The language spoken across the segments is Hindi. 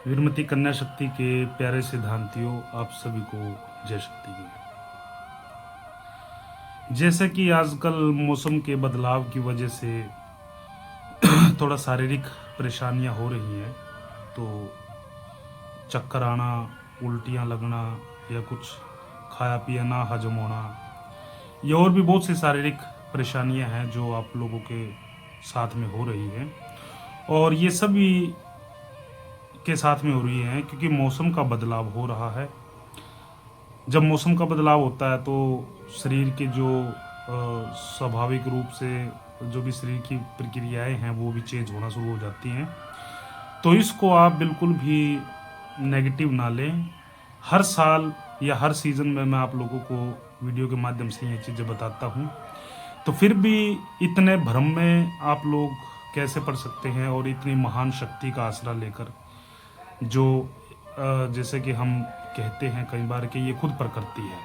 वीरमती कन्या शक्ति के प्यारे सिद्धांतियों, आप सभी को जय शक्ति की। जैसे कि आजकल मौसम के बदलाव की वजह से थोड़ा शारीरिक परेशानियां हो रही हैं, तो चक्कर आना, उल्टियां लगना या कुछ खाया पिया ना हजम होना, ये और भी बहुत सी शारीरिक परेशानियां हैं जो आप लोगों के साथ में हो रही हैं। और ये सभी के साथ में हो रही हैं क्योंकि मौसम का बदलाव हो रहा है। जब मौसम का बदलाव होता है तो शरीर के जो स्वाभाविक रूप से जो भी शरीर की प्रक्रियाएं हैं वो भी चेंज होना शुरू हो जाती हैं। तो इसको आप बिल्कुल भी नेगेटिव ना लें। हर साल या हर सीज़न में मैं आप लोगों को वीडियो के माध्यम से ये चीज़ें बताता हूँ, तो फिर भी इतने भ्रम में आप लोग कैसे पड़ सकते हैं और इतनी महान शक्ति का आसरा लेकर, जो जैसे कि हम कहते हैं कई बार कि ये खुद प्रकृति है,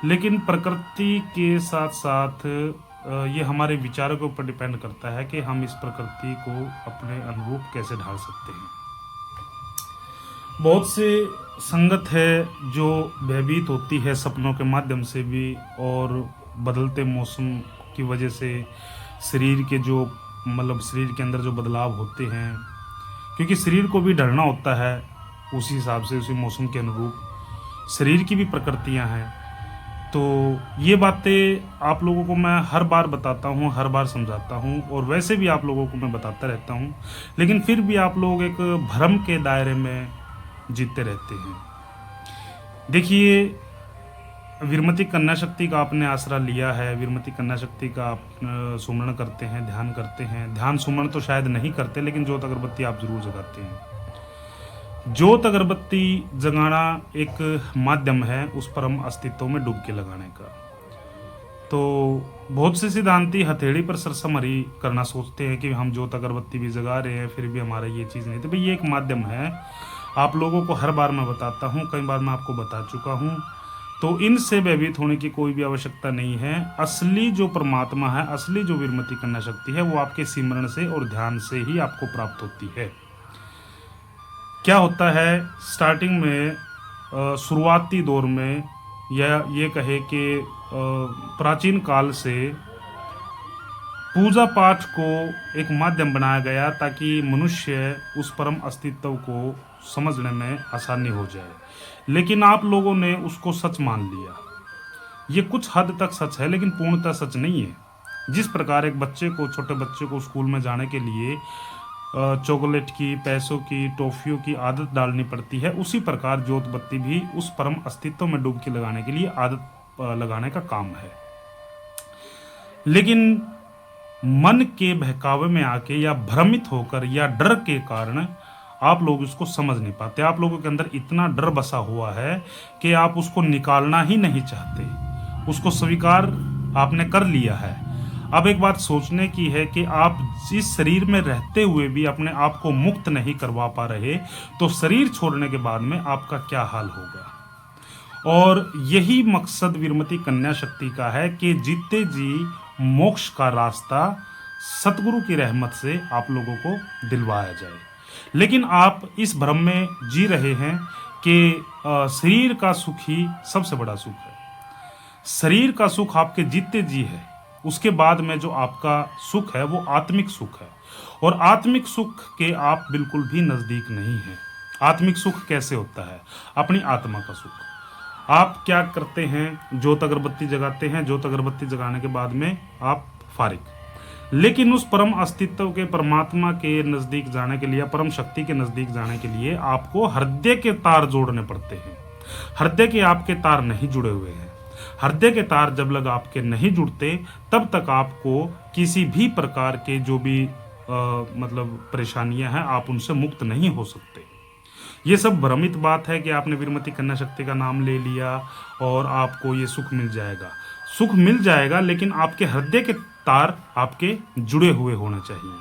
लेकिन प्रकृति के साथ साथ ये हमारे विचारों के ऊपर डिपेंड करता है कि हम इस प्रकृति को अपने अनुरूप कैसे ढाल सकते हैं। बहुत से संगत है जो भयभीत होती है सपनों के माध्यम से भी, और बदलते मौसम की वजह से शरीर के जो शरीर के अंदर जो बदलाव होते हैं, क्योंकि शरीर को भी ढलना होता है उसी हिसाब से, उसी मौसम के अनुरूप शरीर की भी प्रकृतियां हैं। तो ये बातें आप लोगों को मैं हर बार बताता हूँ, हर बार समझाता हूँ, और वैसे भी आप लोगों को मैं बताता रहता हूँ, लेकिन फिर भी आप लोग एक भ्रम के दायरे में जीते रहते हैं। देखिए, वीरमती कन्या शक्ति का आपने आसरा लिया है, वीरमती कन्या शक्ति का आप सुमरण करते हैं, ध्यान करते हैं। ध्यान सुमरण तो शायद नहीं करते, लेकिन ज्योत अगरबत्ती आप जरूर जगाते हैं। ज्योत अगरबत्ती जगाना एक माध्यम है उस परम अस्तित्व में डुबकी लगाने का। तो बहुत से सिद्धांती हथेली पर सरसमहरी करना सोचते हैं कि हम ज्योत अगरबत्ती भी जगा रहे हैं फिर भी हमारा ये चीज़ नहीं। तो भाई ये एक माध्यम है, आप लोगों को हर बार मैं बताता हूँ, कई बार मैं आपको बता चुका हूँ। तो इनसे भयभीत होने की कोई भी आवश्यकता नहीं है। असली जो परमात्मा है, असली जो वीरमती कन्या शक्ति है, वो आपके सिमरण से और ध्यान से ही आपको प्राप्त होती है। क्या होता है, स्टार्टिंग में शुरुआती दौर में, या ये कहे कि प्राचीन काल से पूजा पाठ को एक माध्यम बनाया गया ताकि मनुष्य उस परम अस्तित्व को समझने में आसानी हो जाए, लेकिन आप लोगों ने उसको सच मान लिया। ये कुछ हद तक सच है लेकिन पूर्णतः सच नहीं है। जिस प्रकार एक बच्चे को, छोटे बच्चे को स्कूल में जाने के लिए चॉकलेट की, पैसों की, टॉफियों की आदत डालनी पड़ती है, उसी प्रकार ज्योत बत्ती भी उस परम अस्तित्व में डुबकी लगाने के लिए आदत लगाने का काम है। लेकिन मन के बहकावे में आके या भ्रमित होकर या डर के कारण आप लोग इसको समझ नहीं पाते। आप लोगों के अंदर इतना डर बसा हुआ है कि आप उसको निकालना ही नहीं चाहते, उसको स्वीकार आपने कर लिया है। अब एक बात सोचने की है कि आप जिस शरीर में रहते हुए भी अपने आप को मुक्त नहीं करवा पा रहे, तो शरीर छोड़ने के बाद में आपका क्या हाल होगा। और यही मकसद वीरमती कन्या शक्ति का है कि जीते जी मोक्ष का रास्ता सतगुरु की रहमत से आप लोगों को दिलवाया जाए। लेकिन आप इस भ्रम में जी रहे हैं कि शरीर का सुख ही सबसे बड़ा सुख है। शरीर का सुख आपके जीते जी है, उसके बाद में जो आपका सुख है वो आत्मिक सुख है, और आत्मिक सुख के आप बिल्कुल भी नज़दीक नहीं हैं। आत्मिक सुख कैसे होता है? अपनी आत्मा का सुख। आप क्या करते हैं? ज्योत अगरबत्ती जगाते हैं, ज्योत अगरबत्ती जगाने के बाद में आप फारिग, लेकिन उस परम अस्तित्व के, परमात्मा के नज़दीक जाने के लिए, परम शक्ति के नज़दीक जाने के लिए आपको हृदय के तार जोड़ने पड़ते हैं। हृदय के आपके तार नहीं जुड़े हुए हैं। हृदय के तार जब लग आपके नहीं जुड़ते, तब तक आपको किसी भी प्रकार के जो भी परेशानियां हैं, आप उनसे मुक्त नहीं हो सकते। ये सब भ्रमित बात है कि आपने वीरमती कन्या शक्ति का नाम ले लिया और आपको ये सुख मिल जाएगा। सुख मिल जाएगा, लेकिन आपके हृदय के तार आपके जुड़े हुए होने चाहिए।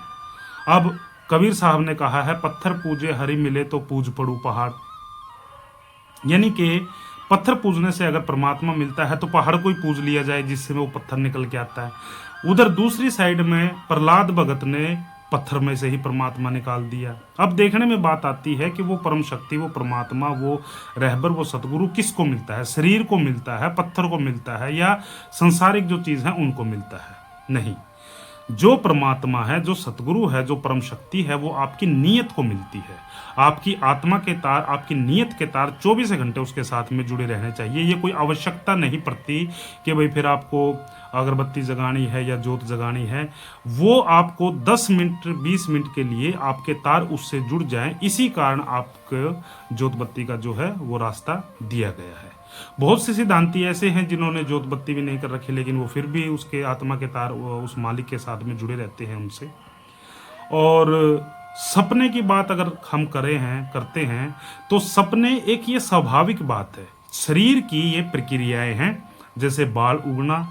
अब कबीर साहब ने कहा है, पत्थर पूजे हरि मिले तो पूज पड़ू पहाड़। यानी कि पत्थर पूजने से अगर परमात्मा मिलता है तो पहाड़ को ही पूज लिया जाए जिससे वो पत्थर निकल के आता है। उधर दूसरी साइड में प्रहलाद भगत ने पत्थर में से ही परमात्मा निकाल दिया। अब देखने में बात आती है कि वो परम शक्ति, वो परमात्मा, वो रहबर, वो सतगुरु किसको मिलता है? शरीर को मिलता है, पत्थर को मिलता है, या संसारिक जो चीज़ है उनको मिलता है? नहीं, जो परमात्मा है, जो सतगुरु है, जो परम शक्ति है, वो आपकी नीयत को मिलती है। आपकी आत्मा के तार, आपकी नीयत के तार 24 घंटे उसके साथ में जुड़े रहने चाहिए। ये कोई आवश्यकता नहीं पड़ती कि भाई फिर आपको अगरबत्ती जगानी है या जोत जगानी है। वो आपको 10 मिनट 20 मिनट के लिए आपके तार उससे जुड़ जाएं, इसी कारण आपको जोत बत्ती का जो है वो रास्ता दिया गया है। बहुत से सिद्धांती ऐसे हैं जिन्होंने जोत बत्ती भी नहीं कर रखी, लेकिन वो फिर भी उसके आत्मा के तार उस मालिक के साथ में जुड़े रहते हैं उनसे। और सपने की बात अगर हम करते हैं तो सपने एक ये स्वाभाविक बात है, शरीर की ये प्रक्रियाएं हैं, जैसे बाल उगना,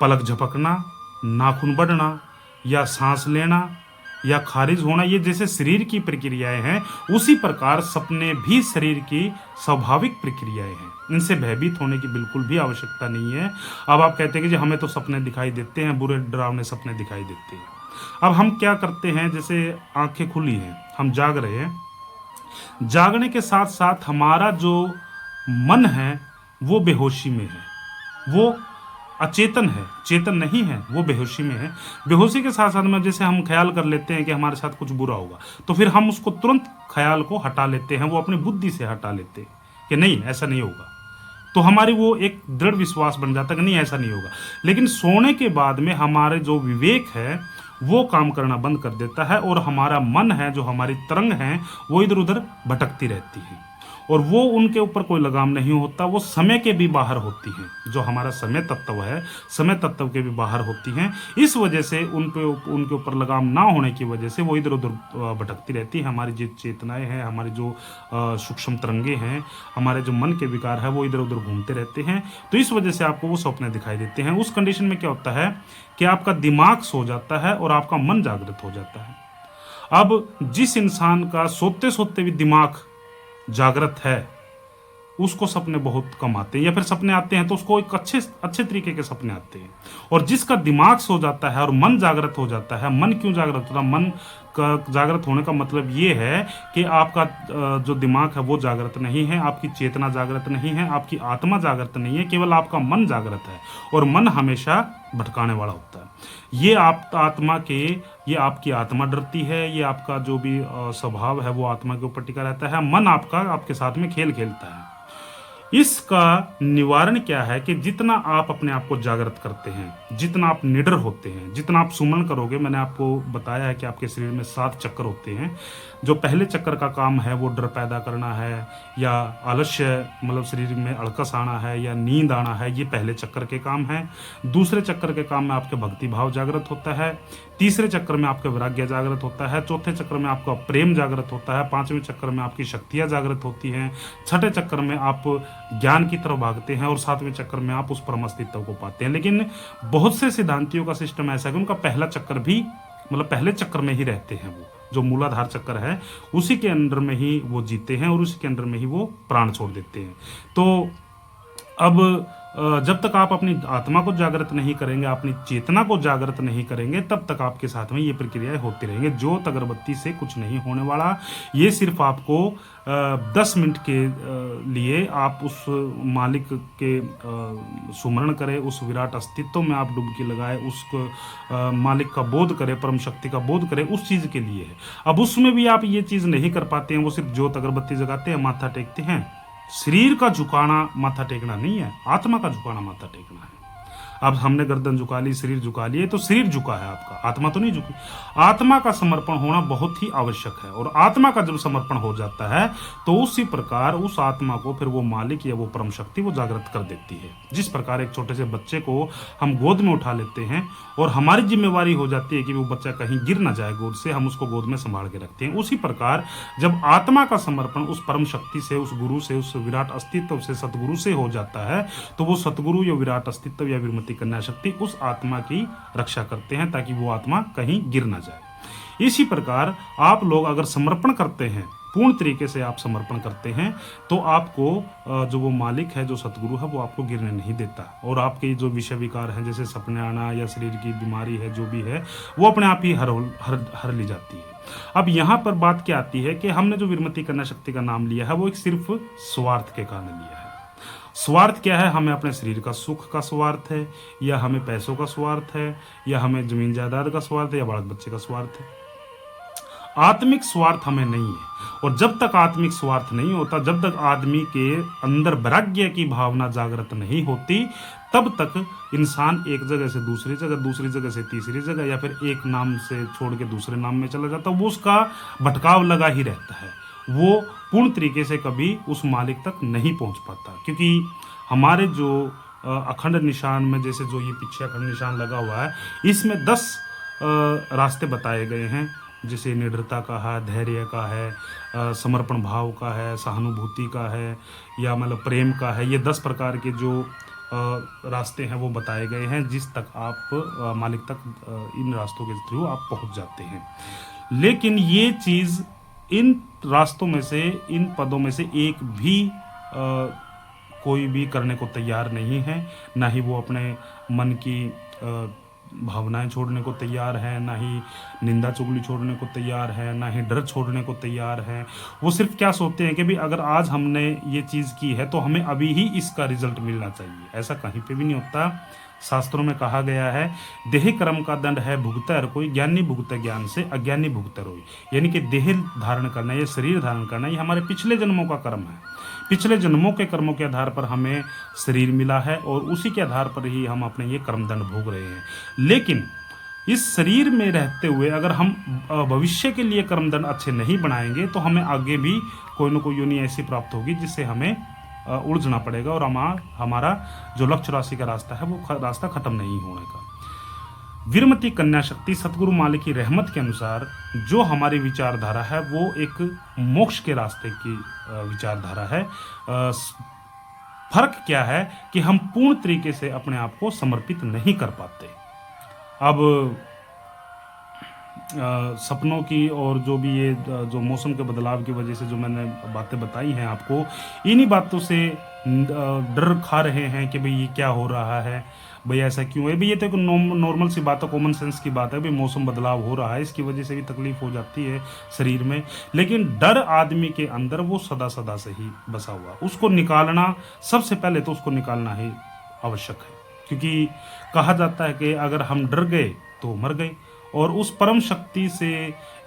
पलक झपकना, नाखून बढ़ना, या सांस लेना, या खारिज होना, ये जैसे शरीर की प्रक्रियाएं हैं, उसी प्रकार सपने भी शरीर की स्वाभाविक प्रक्रियाएं हैं। इनसे भयभीत होने की बिल्कुल भी आवश्यकता नहीं है। अब आप कहते हैं कि जी हमें तो सपने दिखाई देते हैं, बुरे डरावने सपने दिखाई देते हैं। अब हम क्या करते हैं, जैसे आंखें खुली हैं, हम जाग रहे हैं, जागने के साथ साथ हमारा जो मन है वो बेहोशी में है, वो अचेतन है, चेतन नहीं है, वो बेहोशी में है। बेहोशी के साथ साथ में जैसे हम ख्याल कर लेते हैं कि हमारे साथ कुछ बुरा होगा, तो फिर हम उसको तुरंत ख्याल को हटा लेते हैं, वो अपनी बुद्धि से हटा लेते हैं कि नहीं ऐसा नहीं होगा। तो हमारी वो एक दृढ़ विश्वास बन जाता है कि नहीं ऐसा नहीं होगा। लेकिन सोने के बाद में हमारे जो विवेक है वो काम करना बंद कर देता है, और हमारा मन है, जो हमारी तरंग है, वो इधर उधर भटकती रहती है, और वो उनके ऊपर कोई लगाम नहीं होता, वो समय के भी बाहर होती हैं। जो हमारा समय तत्व है, समय तत्व के भी बाहर होती हैं। इस वजह से उनके ऊपर लगाम ना होने की वजह से वो इधर उधर भटकती रहती है। हमारी जो चेतनाएं हैं, हमारी जो सूक्ष्म तरंगे हैं, हमारे जो मन के विकार है, वो इधर उधर घूमते रहते हैं। तो इस वजह से आपको वो सपने दिखाई देते हैं। उस कंडीशन में क्या होता है कि आपका दिमाग सो जाता है और आपका मन जागृत हो जाता है। अब जिस इंसान का सोते सोते भी दिमाग जागृत है, उसको सपने बहुत कम आते हैं, या फिर सपने आते हैं तो उसको एक अच्छे तरीके के सपने आते हैं। और जिसका दिमाग सो जाता है और मन जागृत हो जाता है, मन क्यों जागृत होता है? मन का जागृत होने का मतलब ये है कि आपका जो दिमाग है वो जागृत नहीं है, आपकी चेतना जागृत नहीं है, आपकी आत्मा जागृत नहीं है, केवल आपका मन जागृत है। और मन हमेशा भटकाने वाला होता है। ये आपकी आत्मा डरती है, ये आपका जो भी स्वभाव है वो आत्मा के ऊपर टिका रहता है। मन आपके साथ में खेल खेलता है। इसका निवारण क्या है कि जितना आप अपने आप को जागृत करते हैं, जितना आप निडर होते हैं, जितना आप सुमन करोगे, मैंने आपको बताया है कि आपके शरीर में 7 चक्र होते हैं। जो पहले चक्र का काम है वो डर पैदा करना है, या आलस्य मतलब शरीर में अड़कस आना है, या नींद आना है, ये पहले चक्र के काम है। दूसरे चक्र के काम में आपके भक्ति भाव जागृत होता है। तीसरे चक्र में आपका वैराग्य जागृत होता है। चौथे चक्र में आपका प्रेम जागृत होता है। 5वें चक्र में आपकी शक्तियाँ जागृत होती हैं। 6ठे चक्र में आप ज्ञान की तरफ भागते हैं, और 7वें चक्र में आप उस परम अस्तित्व को पाते हैं। लेकिन बहुत से सिद्धांतियों का सिस्टम ऐसा है कि उनका पहला चक्र भी मतलब पहले चक्र में ही रहते हैं। वो जो मूलाधार चक्र है उसी के अंदर में ही वो जीते हैं, और उसी के अंदर में ही वो प्राण छोड़ देते हैं। तो अब जब तक आप अपनी आत्मा को जागृत नहीं करेंगे, अपनी चेतना को जागृत नहीं करेंगे, तब तक आपके साथ में ये प्रक्रियाएं होती रहेंगी। ज्योत अगरबत्ती से कुछ नहीं होने वाला। ये सिर्फ आपको 10 मिनट के लिए आप उस मालिक के सुमरण करें, उस विराट अस्तित्व में आप डुबकी लगाए, उस मालिक का बोध करें, परम शक्ति का बोध करें, उस चीज़ के लिए है। अब उसमें भी आप ये चीज़ नहीं कर पाते हैं, वो सिर्फ ज्योत अगरबत्ती जगाते हैं, माथा टेकते हैं। शरीर का झुकाना माथा टेकना नहीं है, आत्मा का झुकाना माथा टेकना है। अब हमने गर्दन झुका ली, शरीर झुका लिए, तो शरीर झुका है आपका, आत्मा तो नहीं झुकी। आत्मा का समर्पण होना बहुत ही आवश्यक है, और आत्मा का जब समर्पण हो जाता है तो उसी प्रकार उस आत्मा को फिर वो मालिक या वो परम शक्ति वो जागृत कर देती है। जिस प्रकार एक छोटे से बच्चे को हम गोद में उठा लेते हैं, और हमारी जिम्मेवारी हो जाती है कि वो बच्चा कहीं गिर ना जाए गोद से, हम उसको गोद में संभाल के रखते हैं। उसी प्रकार जब आत्मा का समर्पण उस परम शक्ति से, उस गुरु से, उस विराट अस्तित्व से, सतगुरु से हो जाता है, तो वो सतगुरु या विराट अस्तित्व या विरमति कन्या शक्ति उस आत्मा की रक्षा करते हैं, ताकि वो आत्मा कहीं गिर ना जाए। इसी प्रकार आप लोग अगर समर्पण करते हैं, पूर्ण तरीके से आप समर्पण करते हैं, तो आपको जो वो मालिक है, जो सतगुरु है, वो आपको गिरने नहीं देता, और आपके जो विषय विकार हैं, जैसे सपने आना या शरीर की बीमारी है, जो भी है, वो अपने आप ही हर ली जाती है। अब यहाँ पर बात क्या आती है कि हमने जो विरमति कन्या शक्ति का नाम लिया है, वो एक सिर्फ स्वार्थ के कारण लिया है। स्वार्थ क्या है? हमें अपने शरीर का सुख का स्वार्थ है, या हमें पैसों का स्वार्थ है, या हमें जमीन जायदाद का स्वार्थ है, या बालक बच्चे का स्वार्थ है। आत्मिक स्वार्थ हमें नहीं है। और जब तक आत्मिक स्वार्थ नहीं होता, जब तक आदमी के अंदर वैराग्य की भावना जागृत नहीं होती, तब तक इंसान एक जगह से दूसरी जगह, दूसरी जगह से तीसरी जगह, या फिर एक नाम से छोड़ के दूसरे नाम में चला जाता है। वो उसका भटकाव लगा ही रहता है, वो पूर्ण तरीके से कभी उस मालिक तक नहीं पहुंच पाता। क्योंकि हमारे जो अखंड निशान में, जैसे जो ये पीछे अखंड निशान लगा हुआ है, इसमें 10 रास्ते बताए गए हैं। जैसे निडरता का है, धैर्य का है, समर्पण भाव का है, सहानुभूति का है, या मतलब प्रेम का है। ये 10 प्रकार के जो रास्ते हैं वो बताए गए हैं, जिस तक आप मालिक तक इन रास्तों के थ्रू आप पहुंच जाते हैं। लेकिन ये चीज़ इन रास्तों में से, इन पदों में से एक भी कोई भी करने को तैयार नहीं है। ना ही वो अपने मन की भावनाएं छोड़ने को तैयार है, ना ही निंदा चुगली छोड़ने को तैयार है, ना ही डर छोड़ने को तैयार है। वो सिर्फ क्या सोचते हैं कि भाई अगर आज हमने ये चीज़ की है तो हमें अभी ही इसका रिजल्ट मिलना चाहिए। ऐसा कहीं पे भी नहीं होता। शास्त्रों में कहा गया है, देह कर्म का दंड है भुगत हर कोई, ज्ञानी भुगत ज्ञान से, अज्ञानी भुगत रोई। यानी कि देह धारण करना, ये शरीर धारण करना, ये हमारे पिछले जन्मों का कर्म है। पिछले जन्मों के कर्मों के आधार पर हमें शरीर मिला है, और उसी के आधार पर ही हम अपने ये कर्म दंड भोग रहे हैं। लेकिन इस शरीर में रहते हुए अगर हम भविष्य के लिए कर्मदंड अच्छे नहीं बनाएंगे, तो हमें आगे भी कोई ना कोई योनि ऐसी प्राप्त होगी जिससे हमें उलझना पड़ेगा, और हमारा जो लक्ष्य राशि का रास्ता है वो रास्ता खत्म नहीं होने का। विरमति कन्या शक्ति सतगुरु मालिक की रहमत के अनुसार जो हमारी विचारधारा है, वो एक मोक्ष के रास्ते की विचारधारा है। फर्क क्या है कि हम पूर्ण तरीके से अपने आप को समर्पित नहीं कर पाते। अब सपनों की और जो भी ये जो मौसम के बदलाव की वजह से जो मैंने बातें बताई हैं आपको, इन्हीं बातों से डर खा रहे हैं कि भाई ये क्या हो रहा है, भाई ऐसा क्यों है। भाई ये तो एक नॉर्मल सी बात है, कॉमन सेंस की बात है। भाई मौसम बदलाव हो रहा है, इसकी वजह से भी तकलीफ हो जाती है शरीर में। लेकिन डर आदमी के अंदर वो सदा सदा से ही बसा हुआ, उसको निकालना, सबसे पहले तो उसको निकालना ही आवश्यक है। क्योंकि कहा जाता है कि अगर हम डर गए तो मर गए, और उस परम शक्ति से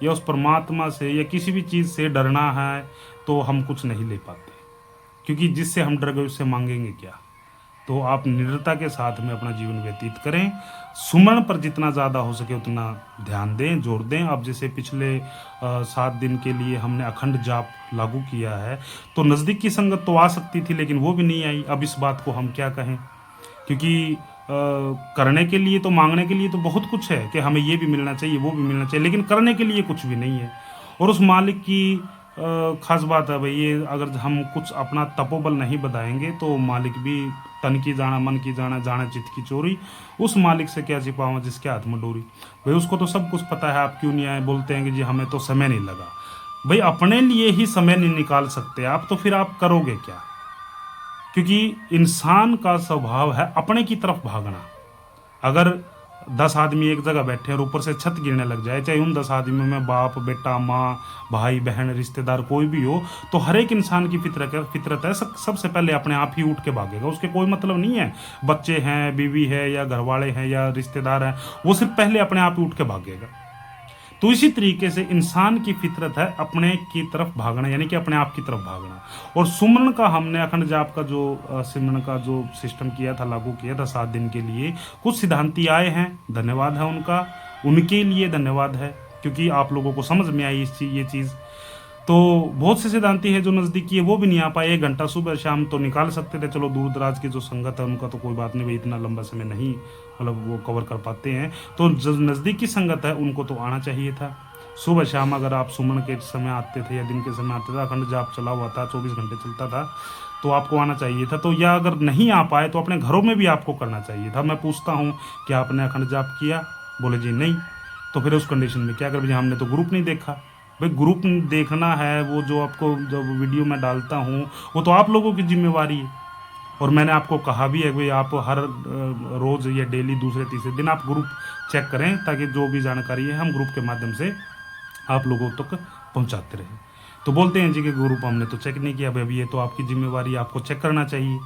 या उस परमात्मा से या किसी भी चीज़ से डरना है तो हम कुछ नहीं ले पाते। क्योंकि जिससे हम डर गए उससे मांगेंगे क्या। तो आप निडरता के साथ में अपना जीवन व्यतीत करें। सुमरण पर जितना ज़्यादा हो सके उतना ध्यान दें, जोर दें। अब जैसे पिछले 7 दिन के लिए हमने अखंड जाप लागू किया है, तो नज़दीक की संगत तो आ सकती थी, लेकिन वो भी नहीं आई। अब इस बात को हम क्या कहें, क्योंकि करने के लिए तो, मांगने के लिए तो बहुत कुछ है कि हमें ये भी मिलना चाहिए, वो भी मिलना चाहिए, लेकिन करने के लिए कुछ भी नहीं है। और उस मालिक की खास बात है भाई, ये अगर हम कुछ अपना तपोबल नहीं बताएंगे तो मालिक भी तन की जाना, मन की जाना, जाना चित्त की चोरी। उस मालिक से क्या छिपावा जिसके हाथ में डोरी। भाई उसको तो सब कुछ पता है, आप क्यों नहीं आए, बोलते हैं कि जी हमें तो समय नहीं लगा। भाई अपने लिए ही समय नहीं निकाल सकते आप, तो फिर आप करोगे क्या। क्योंकि इंसान का स्वभाव है अपने की तरफ भागना। अगर 10 आदमी एक जगह बैठे और ऊपर से छत गिरने लग जाए, चाहे उन 10 आदमियों में बाप, बेटा, माँ, भाई, बहन, रिश्तेदार कोई भी हो, तो हर एक इंसान की फितरत है सबसे पहले अपने आप ही उठ के भागेगा। उसके कोई मतलब नहीं है बच्चे हैं, बीवी है, या घर वाले हैं, या रिश्तेदार हैं, वो सिर्फ पहले अपने आप ही उठ के भागेगा। तो इसी तरीके से इंसान की फितरत है अपने की तरफ भागना, यानी कि अपने आप की तरफ भागना। और सुमरण का हमने अखंड जाप का जो सिमरण का जो सिस्टम किया था, लागू किया था 7 दिन के लिए, कुछ सिद्धांती आए हैं, धन्यवाद है उनका, उनके लिए धन्यवाद है, क्योंकि आप लोगों को समझ में आई ये चीज़। तो बहुत से सिद्धांती है जो नज़दीकी है वो भी नहीं आ पाए। 1 घंटा सुबह शाम तो निकाल सकते थे, चलो दूर दराज की जो संगत है उनका तो कोई बात नहीं, भाई इतना लंबा समय नहीं मतलब वो कवर कर पाते हैं। तो जो नज़दीकी संगत है उनको तो आना चाहिए था। सुबह शाम अगर आप सुमन के समय आते थे या दिन के समय आते थे, अखंड जाप चला हुआ था, 24 घंटे चलता था, तो आपको आना चाहिए था। तो या अगर नहीं आ पाए तो अपने घरों में भी आपको करना चाहिए था। मैं पूछता हूँ कि आपने अखंड जाप किया, बोले जी नहीं। तो फिर उस कंडीशन में क्या कर भैया, हमने तो ग्रुप नहीं देखा। भाई ग्रुप देखना है, वो जो आपको जब वीडियो मैं डालता हूँ वो तो आप लोगों की जिम्मेवारी है। और मैंने आपको कहा भी है भाई आप हर रोज़ या डेली दूसरे तीसरे दिन आप ग्रुप चेक करें, ताकि जो भी जानकारी है हम ग्रुप के माध्यम से आप लोगों तक पहुंचाते रहें। तो बोलते हैं जी कि ग्रुप हमने तो चेक नहीं किया। भाई ये तो आपकी जिम्मेवारी, आपको चेक करना चाहिए।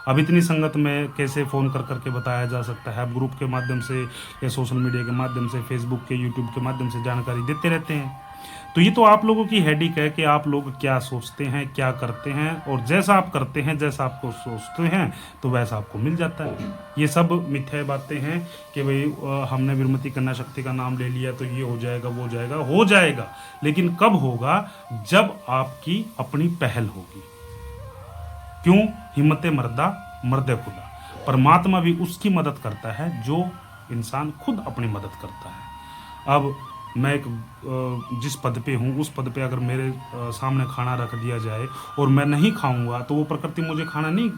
अब इतनी संगत में कैसे फ़ोन कर करके बताया जा सकता है? आप ग्रुप के माध्यम से या सोशल मीडिया के माध्यम से, फेसबुक के, यूट्यूब के माध्यम से जानकारी देते रहते हैं। तो ये तो आप लोगों की हेडिक है कि आप लोग क्या सोचते हैं, क्या करते हैं, और जैसा आप करते हैं, जैसा आपको सोचते हैं तो वैसा आपको मिल जाता है। ये सब मिथ्या बातें हैं कि भाई हमने विरमती कन्या शक्ति का नाम ले लिया तो ये हो जाएगा, वो हो जाएगा, लेकिन कब होगा? जब आपकी अपनी पहल होगी। क्यों? हिम्मते मर्दा मर्दे खुदा। परमात्मा भी उसकी मदद करता है जो इंसान खुद अपनी मदद करता है। अब मैं एक जिस पद पे हूँ उस पद पे अगर मेरे सामने खाना रख दिया जाए और मैं नहीं खाऊंगा तो वो प्रकृति मुझे खाना नहीं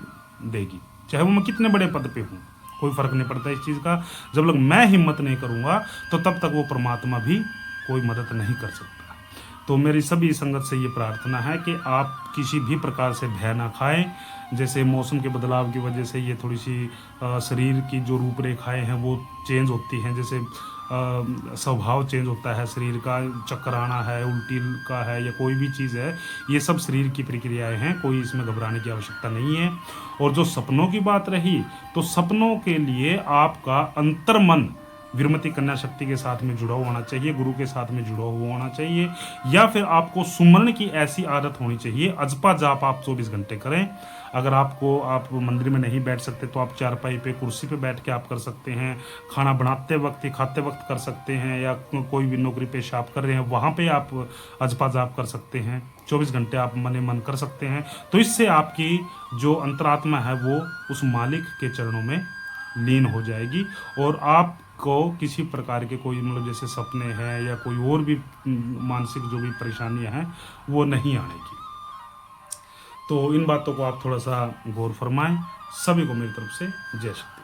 देगी, चाहे वो मैं कितने बड़े पद पे हूँ, कोई फर्क नहीं पड़ता इस चीज़ का। जब तक मैं हिम्मत नहीं करूँगा तो तब तक वो परमात्मा भी कोई मदद नहीं कर सकता। तो मेरी सभी संगत से ये प्रार्थना है कि आप किसी भी प्रकार से भय ना खाएं। जैसे मौसम के बदलाव की वजह से ये थोड़ी सी शरीर की जो रूपरेखाएं हैं वो चेंज होती हैं, जैसे स्वभाव चेंज होता है शरीर का, चक्कर आना है, उल्टी का है, या कोई भी चीज़ है, ये सब शरीर की प्रक्रियाएं हैं, कोई इसमें घबराने की आवश्यकता नहीं है। और जो सपनों की बात रही, तो सपनों के लिए आपका अंतर्मन विरमती कन्या शक्ति के साथ में जुड़ा हुआ होना चाहिए, गुरु के साथ में जुड़ा हुआ होना चाहिए, या फिर आपको सुमरण की ऐसी आदत होनी चाहिए। अजपा जाप आप 24 घंटे करें। अगर आप मंदिर में नहीं बैठ सकते तो आप चारपाई पे, कुर्सी पे बैठ के आप कर सकते हैं। खाना बनाते वक्त या खाते वक्त कर सकते हैं, या कोई भी नौकरी पेशा आप कर रहे हैं वहाँ पे आप अजपा जाप कर सकते हैं। 24 घंटे आप मने मन कर सकते हैं। तो इससे आपकी जो अंतरात्मा है वो उस मालिक के चरणों में लीन हो जाएगी, और आपको किसी प्रकार के कोई मतलब जैसे सपने हैं या कोई और भी मानसिक जो भी परेशानियां हैं वो नहीं आनेगी। तो इन बातों को आप थोड़ा सा गौर फरमाएं। सभी को मेरी तरफ से जय शक्ति।